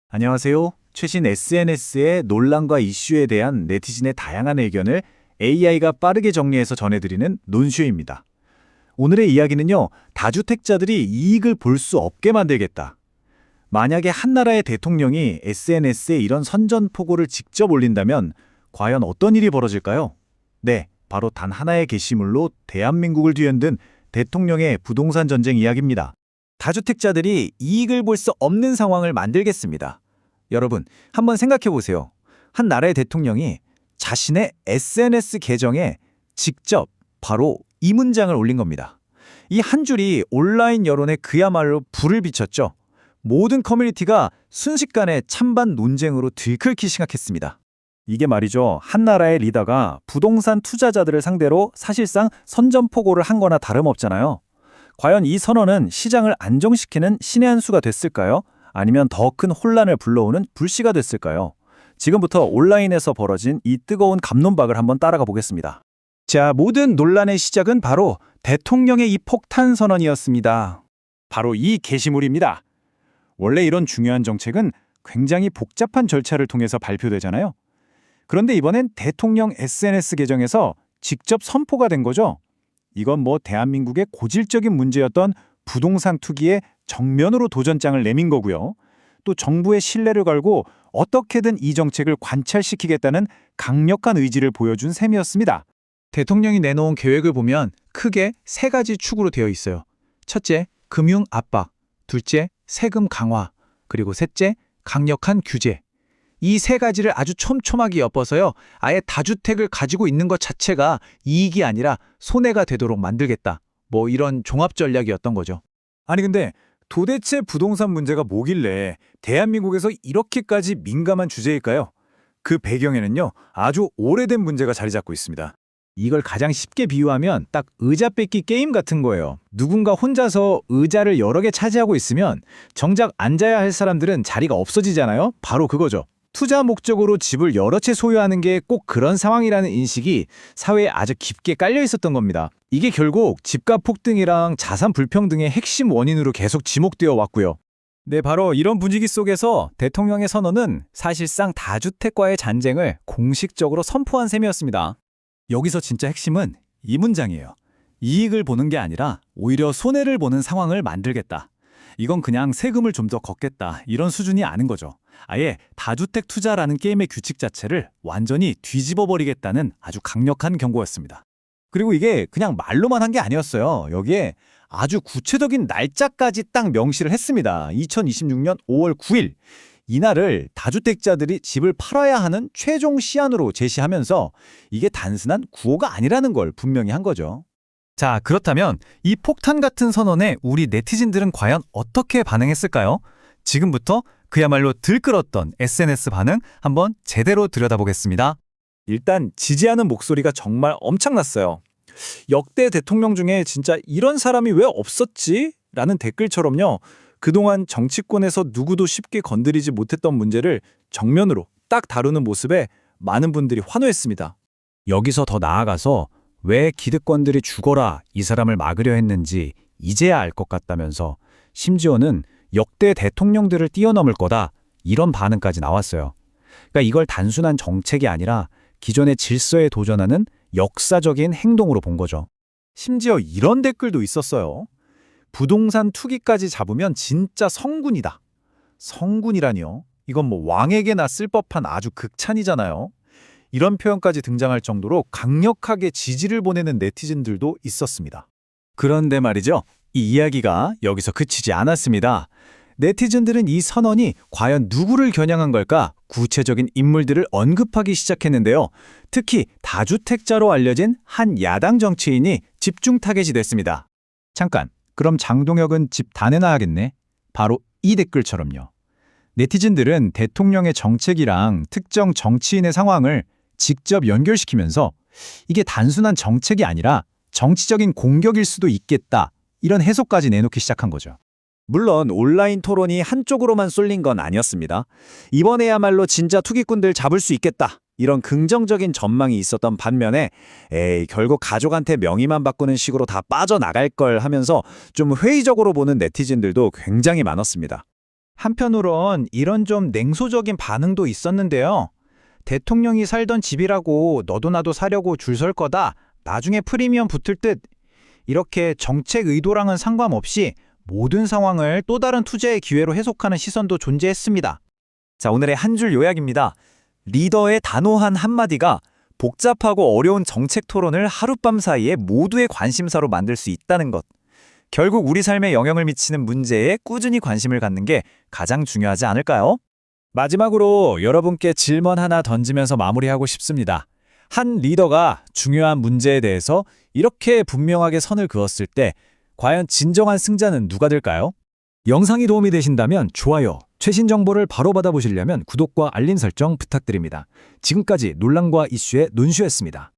안녕하세요. 최신 SNS의 논란과 이슈에 대한 네티즌의 다양한 의견을 AI가 빠르게 정리해서 전해드리는 논쇼입니다. 오늘의 이야기는요, 다주택자들이 이익을 볼 수 없게 만들겠다. 만약에 한 나라의 대통령이 SNS에 이런 선전포고를 직접 올린다면 과연 어떤 일이 벌어질까요? 네, 바로 단 하나의 게시물로 대한민국을 뒤흔든 대통령의 부동산 전쟁 이야기입니다. 다주택자들이 이익을 볼 수 없는 상황을 만들겠습니다. 여러분, 한번 생각해 보세요. 한 나라의 대통령이 자신의 SNS 계정에 직접 바로 이 문장을 올린 겁니다. 이 한 줄이 온라인 여론에 그야말로 불을 비췄죠. 모든 커뮤니티가 순식간에 찬반 논쟁으로 들끓기 시작했습니다. 이게 말이죠. 한 나라의 리더가 부동산 투자자들을 상대로 사실상 선전포고를 한 거나 다름없잖아요. 과연 이 선언은 시장을 안정시키는 신의 한 수가 됐을까요? 아니면 더 큰 혼란을 불러오는 불씨가 됐을까요? 지금부터 온라인에서 벌어진 이 뜨거운 갑론박을 한번 따라가 보겠습니다. 자, 모든 논란의 시작은 바로 대통령의 이 폭탄 선언이었습니다. 바로 이 게시물입니다. 원래 이런 중요한 정책은 굉장히 복잡한 절차를 통해서 발표되잖아요. 그런데 이번엔 대통령 SNS 계정에서 직접 선포가 된 거죠. 이건 대한민국의 고질적인 문제였던 부동산 투기에 정면으로 도전장을 내민 거고요. 또 정부의 신뢰를 걸고 어떻게든 이 정책을 관찰시키겠다는 강력한 의지를 보여준 셈이었습니다. 대통령이 내놓은 계획을 보면 크게 세 가지 축으로 되어 있어요. 첫째, 금융 압박. 둘째, 세금 강화. 그리고 셋째, 강력한 규제. 이 세 가지를 아주 촘촘하게 엮어서요. 아예 다주택을 가지고 있는 것 자체가 이익이 아니라 손해가 되도록 만들겠다. 이런 종합 전략이었던 거죠. 아니 근데 도대체 부동산 문제가 뭐길래 대한민국에서 이렇게까지 민감한 주제일까요? 그 배경에는요, 아주 오래된 문제가 자리 잡고 있습니다. 이걸 가장 쉽게 비유하면 딱 의자 뺏기 게임 같은 거예요. 누군가 혼자서 의자를 여러 개 차지하고 있으면 정작 앉아야 할 사람들은 자리가 없어지잖아요. 바로 그거죠. 투자 목적으로 집을 여러 채 소유하는 게 꼭 그런 상황이라는 인식이 사회에 아주 깊게 깔려 있었던 겁니다. 이게 결국 집값 폭등이랑 자산 불평등의 핵심 원인으로 계속 지목되어 왔고요. 네, 바로 이런 분위기 속에서 대통령의 선언은 사실상 다주택과의 전쟁을 공식적으로 선포한 셈이었습니다. 여기서 진짜 핵심은 이 문장이에요. 이익을 보는 게 아니라 오히려 손해를 보는 상황을 만들겠다. 이건 그냥 세금을 좀 더 걷겠다. 이런 수준이 아닌 거죠. 아예 다주택 투자라는 게임의 규칙 자체를 완전히 뒤집어버리겠다는 아주 강력한 경고였습니다. 그리고 이게 그냥 말로만 한 게 아니었어요. 여기에 아주 구체적인 날짜까지 딱 명시를 했습니다. 2026년 5월 9일. 이날을 다주택자들이 집을 팔아야 하는 최종 시한으로 제시하면서 이게 단순한 구호가 아니라는 걸 분명히 한 거죠. 자, 그렇다면 이 폭탄 같은 선언에 우리 네티즌들은 과연 어떻게 반응했을까요? 지금부터 그야말로 들끓었던 SNS 반응 한번 제대로 들여다보겠습니다. 일단 지지하는 목소리가 정말 엄청났어요. 역대 대통령 중에 진짜 이런 사람이 왜 없었지? 라는 댓글처럼요. 그동안 정치권에서 누구도 쉽게 건드리지 못했던 문제를 정면으로 딱 다루는 모습에 많은 분들이 환호했습니다. 여기서 더 나아가서 왜 기득권들이 죽어라 이 사람을 막으려 했는지 이제야 알 것 같다면서 심지어는 역대 대통령들을 뛰어넘을 거다 이런 반응까지 나왔어요. 그러니까 이걸 단순한 정책이 아니라 기존의 질서에 도전하는 역사적인 행동으로 본 거죠. 심지어 이런 댓글도 있었어요. 부동산 투기까지 잡으면 진짜 성군이다. 성군이라니요? 이건 왕에게나 쓸 법한 아주 극찬이잖아요. 이런 표현까지 등장할 정도로 강력하게 지지를 보내는 네티즌들도 있었습니다. 그런데 말이죠. 이 이야기가 여기서 그치지 않았습니다. 네티즌들은 이 선언이 과연 누구를 겨냥한 걸까? 구체적인 인물들을 언급하기 시작했는데요. 특히 다주택자로 알려진 한 야당 정치인이 집중 타겟이 됐습니다. 잠깐, 그럼 장동혁은 집 다 내놔야겠네? 바로 이 댓글처럼요. 네티즌들은 대통령의 정책이랑 특정 정치인의 상황을 직접 연결시키면서 이게 단순한 정책이 아니라 정치적인 공격일 수도 있겠다. 이런 해석까지 내놓기 시작한 거죠. 물론 온라인 토론이 한쪽으로만 쏠린 건 아니었습니다. 이번에야말로 진짜 투기꾼들 잡을 수 있겠다. 이런 긍정적인 전망이 있었던 반면에 결국 가족한테 명의만 바꾸는 식으로 다 빠져나갈 걸 하면서 좀 회의적으로 보는 네티즌들도 굉장히 많았습니다. 한편으론 이런 좀 냉소적인 반응도 있었는데요. 대통령이 살던 집이라고 너도 나도 사려고 줄 설 거다. 나중에 프리미엄 붙을 듯. 이렇게 정책 의도랑은 상관없이 모든 상황을 또 다른 투자의 기회로 해석하는 시선도 존재했습니다. 자, 오늘의 한 줄 요약입니다. 리더의 단호한 한마디가 복잡하고 어려운 정책 토론을 하룻밤 사이에 모두의 관심사로 만들 수 있다는 것. 결국 우리 삶에 영향을 미치는 문제에 꾸준히 관심을 갖는 게 가장 중요하지 않을까요? 마지막으로 여러분께 질문 하나 던지면서 마무리하고 싶습니다. 한 리더가 중요한 문제에 대해서 이렇게 분명하게 선을 그었을 때 과연 진정한 승자는 누가 될까요? 영상이 도움이 되신다면 좋아요, 최신 정보를 바로 받아보시려면 구독과 알림 설정 부탁드립니다. 지금까지 논란과 이슈의 논슈였습니다.